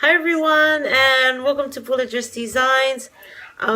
Hi everyone, and welcome to puleDressDesigns.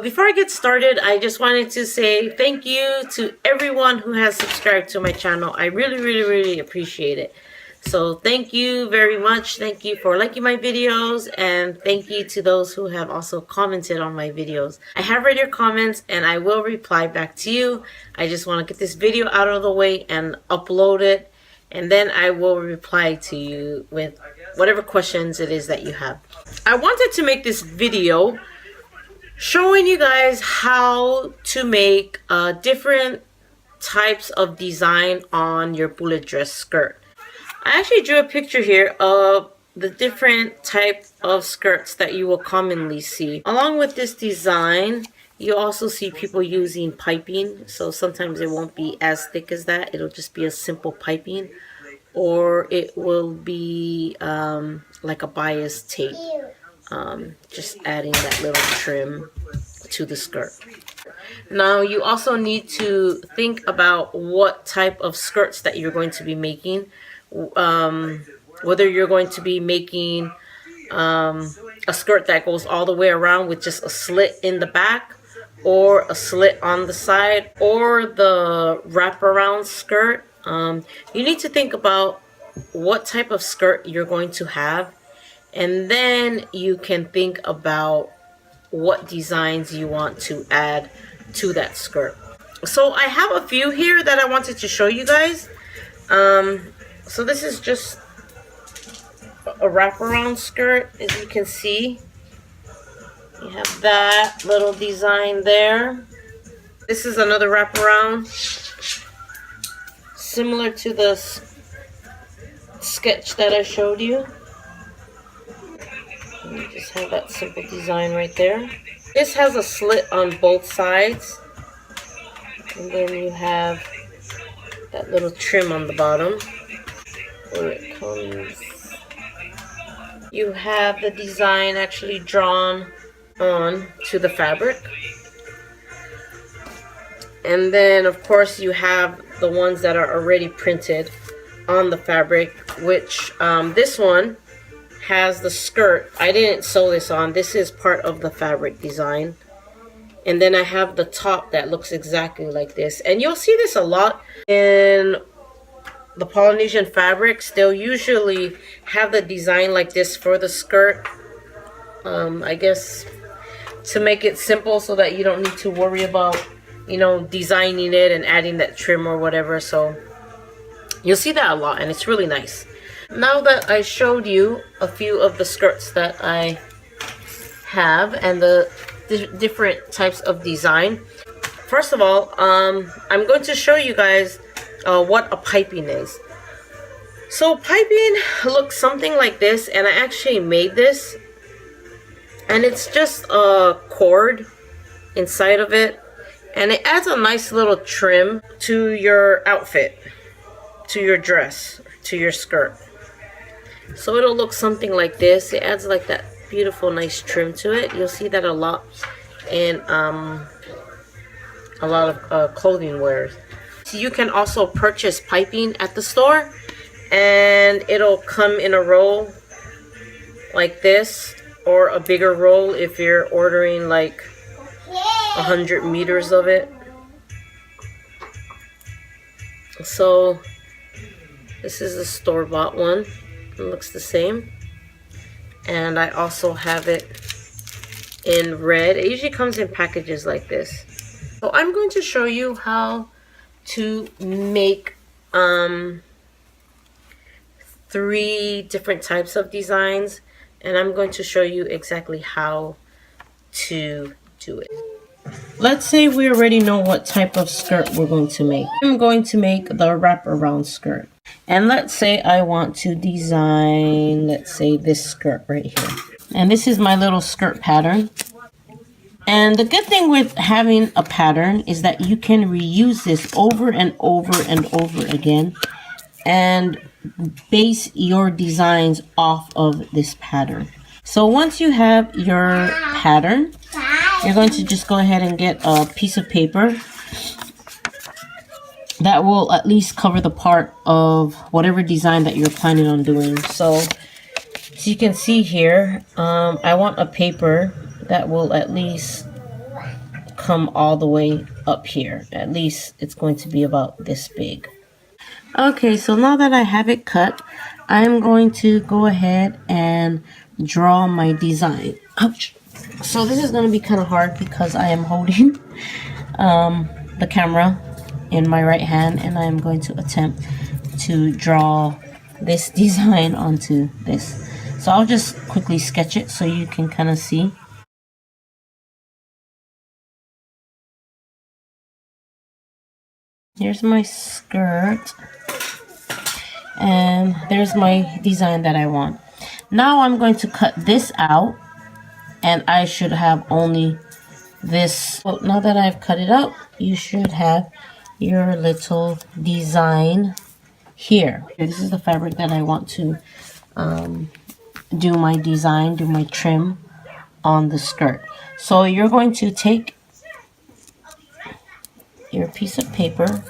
Before I get started, I just wanted to say thank you to everyone who has subscribed to my channel. I really appreciate it. So thank you very much. Thank you for liking my videos, and thank you to those who have also commented on my videos. I have read your comments and I will reply back to you. I just want to get this video out of the way and upload it, and then I will reply to you with whatever questions it is that you have. I wanted to make this video showing you guys how to make different types of design on your pule dress skirt. I actually drew a picture here of the different type of skirts that you will commonly see. Along with this design, you also see people using piping, so sometimes it won't be as thick as that. It'll just be a simple piping, or it will be like a bias tape, just adding that little trim to the skirt. Now you also need to think about what type of skirts that you're going to be making, whether you're going to be making a skirt that goes all the way around with just a slit in the back, or a slit on the side, or the wraparound skirt. You need to think about what type of skirt you're going to have, and then you can think about what designs you want to add to that skirt. So I have a few here that I wanted to show you guys. So this is just a wraparound skirt, as you can see. You have that little design there. This is another wraparound, similar to the sketch that I showed you. You just have that simple design right there. This has a slit on both sides, and then you have that little trim on the bottom where it comes. You have the design actually drawn on to the fabric, and then of course you have the ones that are already printed on the fabric, which this one has the skirt. I didn't sew this on. This is part of the fabric design. And then I have the top that looks exactly like this. And you'll see this a lot in the Polynesian fabrics. They'll usually have the design like this for the skirt. I guess to make it simple so that you don't need to worry about, you know, designing it and adding that trim or whatever. So you'll see that a lot, and it's really nice. Now that I showed you a few of the skirts that I have and the different types of design, first of all, I'm going to show you guys what a piping is. So piping looks something like this, and I actually made this, and it's just a cord inside of it, and it adds a nice little trim to your outfit, to your dress, to your skirt. So it'll look something like this. It adds like that beautiful nice trim to it. You'll see that a lot in a lot of clothing wears. So you can also purchase piping at the store, and it'll come in a roll like this, or a bigger roll if you're ordering like 100 meters of it. So this is the store-bought one. It looks the same. And I also have it in red. It usually comes in packages like this. So I'm going to show you how to make 3 different types of designs, and I'm going to show you exactly how to do it. Let's say we already know what type of skirt we're going to make. I'm going to make the wraparound skirt. And let's say I want to design, let's say, this skirt right here. And this is my little skirt pattern. And the good thing with having a pattern is that you can reuse this over and over and over again and base your designs off of this pattern. So once you have your pattern, you're going to just go ahead and get a piece of paper that will at least cover the part of whatever design that you're planning on doing. So So you can see here, I want a paper that will at least come all the way up here. At least it's going to be about this big. Okay, so now that I have it cut, I'm going to go ahead and draw my design. Ouch! So this is going to be kind of hard because I am holding the camera in my right hand, and I am going to attempt to draw this design onto this. So I'll just quickly sketch it so you can kind of see. Here's my skirt, and there's my design that I want. Now I'm going to cut this out, and I should have only this. So now that I've cut it out, you should have your little design here. This is the fabric that I want to do my design, do my trim on the skirt. So you're going to take your piece of paper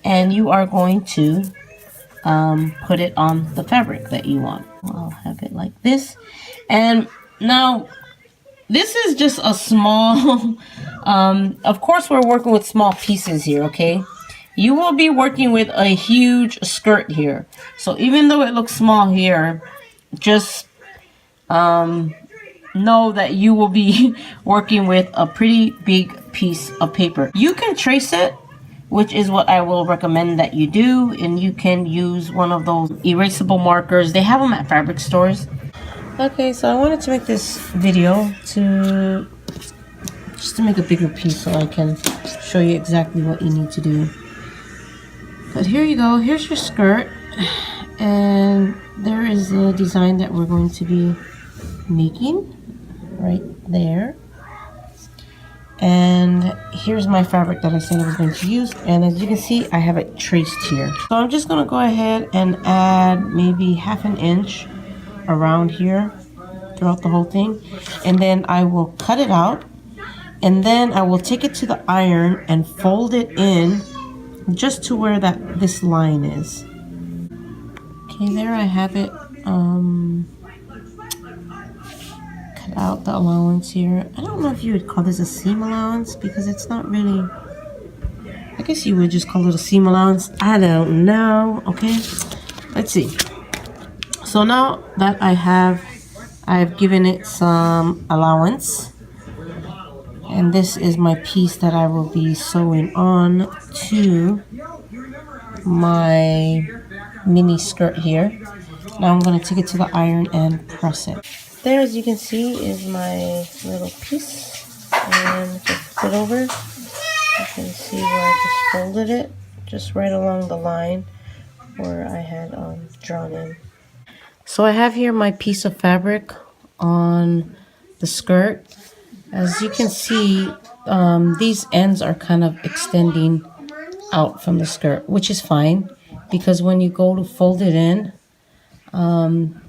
and you are going to put it on the fabric that you want. I'll have it like this. And now this is just a small, of course we're working with small pieces here, okay? You will be working with a huge skirt here. So even though it looks small here, just know that you will be working with a pretty big piece of paper. You can trace it, which is what I will recommend that you do, and you can use one of those erasable markers. They have them at fabric stores. Okay, so I wanted to make this video just to make a bigger piece so I can show you exactly what you need to do. But here you go, here's your skirt, and there is the design that we're going to be making right there. And here's my fabric that I said I was going to use, and as you can see I have it traced here. So I'm just going to go ahead and add maybe 1/2 inch around here throughout the whole thing, and then I will cut it out, and then I will take it to the iron and fold it in just to where this line is. Okay, there I have it. Cut out the allowance here. I don't know if you would call this a seam allowance because it's not really. I guess you would just call it a seam allowance. I don't know. Okay, let's see. So now that I've given it some allowance, and this is my piece that I will be sewing on to my mini skirt here. Now I'm going to take it to the iron and press it. There, as you can see, is my little piece, and just flip it over. You can see where I just folded it, just right along the line where I had drawn in. So I have here my piece of fabric on the skirt. As you can see, these ends are kind of extending out from the skirt, which is fine because when you go to fold it in,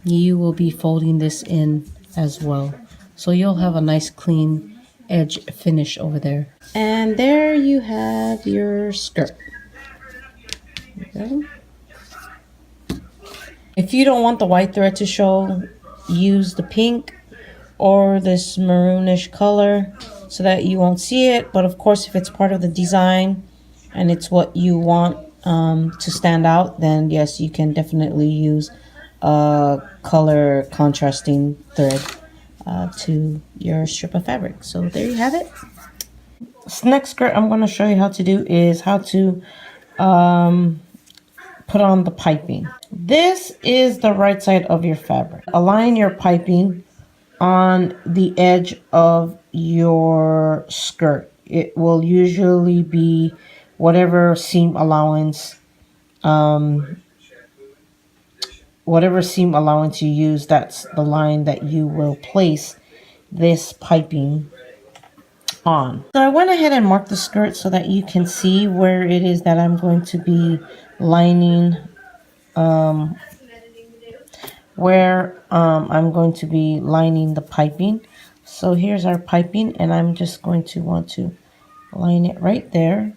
you will be folding this in as well. So you'll have a nice clean edge finish over there. And there you have your skirt. There you go. If you don't want the white thread to show, use the pink or this maroonish color so that you won't see it. But of course, if it's part of the design and it's what you want to stand out, then yes, you can definitely use a color contrasting thread to your strip of fabric. So there you have it. This next skirt I'm going to show you how to do is how to put on the piping. This is the right side of your fabric. Align your piping on the edge of your skirt. It will usually be whatever seam allowance you use. That's the line that you will place this piping on. So I went ahead and marked the skirt so that you can see where it is that I'm going to be lining, I'm going to be lining the piping. So here's our piping, and I'm just going to want to line it right there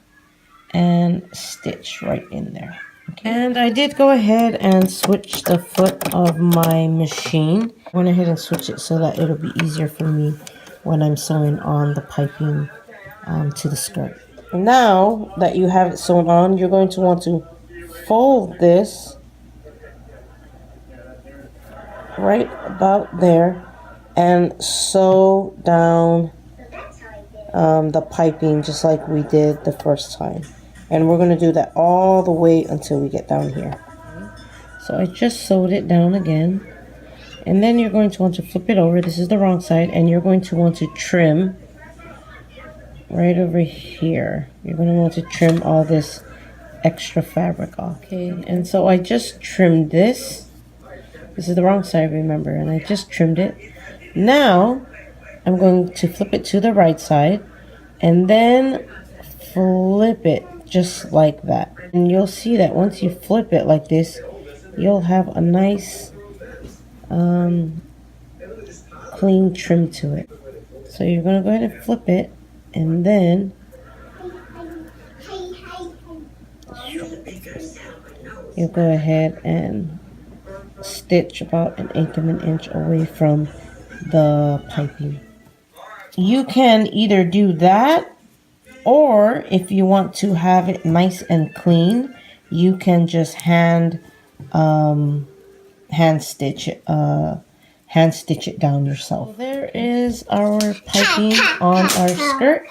and stitch right in there. And I did go ahead and switch the foot of my machine. I went ahead and switch it so that it'll be easier for me when I'm sewing on the piping to the skirt. Now that you have it sewn on, you're going to want to fold this right about there and sew down the piping just like we did the first time. And we're going to do that all the way until we get down here. So I just sewed it down again. And then you're going to want to flip it over. This is the wrong side. And you're going to want to trim right over here. You're going to want to trim all this extra fabric off. Okay, and so I just trimmed this. This is the wrong side, remember. And I just trimmed it. Now I'm going to flip it to the right side. And then flip it just like that. And you'll see that once you flip it like this, you'll have a nice clean trim to it. So you're going to go ahead and flip it, and then you go ahead and stitch about 1/8 of an inch away from the piping. You can either do that, or if you want to have it nice and clean, you can just hand stitch it down yourself. So there is our piping on our skirt.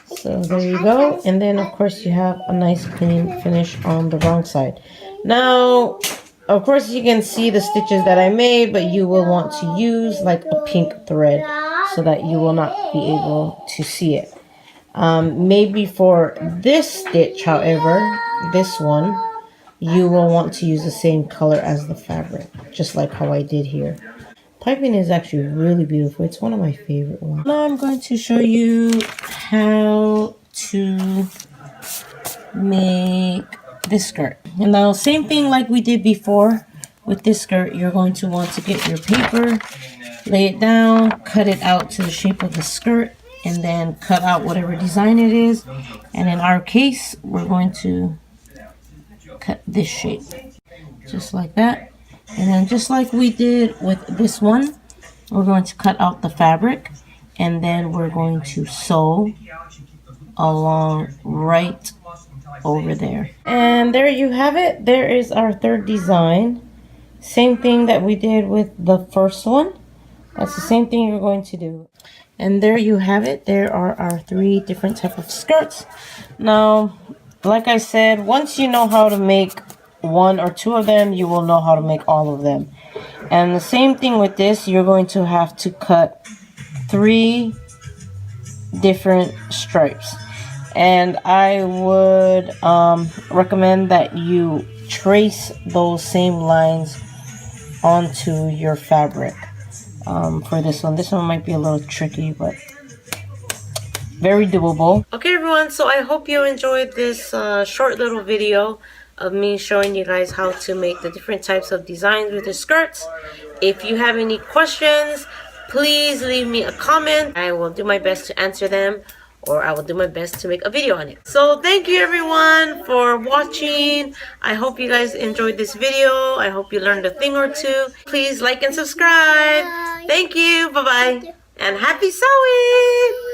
So there you go. And then of course you have a nice clean finish on the wrong side. Now, of course you can see the stitches that I made, but you will want to use like a pink thread so that you will not be able to see it. Maybe for this stitch, however, this one, you will want to use the same color as the fabric, just like how I did here. Piping is actually really beautiful. It's one of my favorite ones. Now I'm going to show you how to make this skirt. And now same thing like we did before with this skirt, you're going to want to get your paper, lay it down, cut it out to the shape of the skirt, and then cut out whatever design it is. And in our case, we're going to cut this shape just like that. And then just like we did with this one, we're going to cut out the fabric, and then we're going to sew along right over there. And there you have it. There is our third design. Same thing that we did with the first one. That's the same thing you're going to do. And there you have it. There are our 3 different types of skirts. Now, like I said, once you know how to make 1 or 2 of them, you will know how to make all of them. And the same thing with this, you're going to have to cut 3 different stripes. And I would recommend that you trace those same lines onto your fabric for this one. This one might be a little tricky, but very doable. Okay everyone, so I hope you enjoyed this short little video of me showing you guys how to make the different types of designs with the skirts. If you have any questions, please leave me a comment. I will do my best to answer them, or I will do my best to make a video on it. So thank you everyone for watching. I hope you guys enjoyed this video. I hope you learned a thing or two. Please like and subscribe. Thank you. Bye-bye. And happy sewing!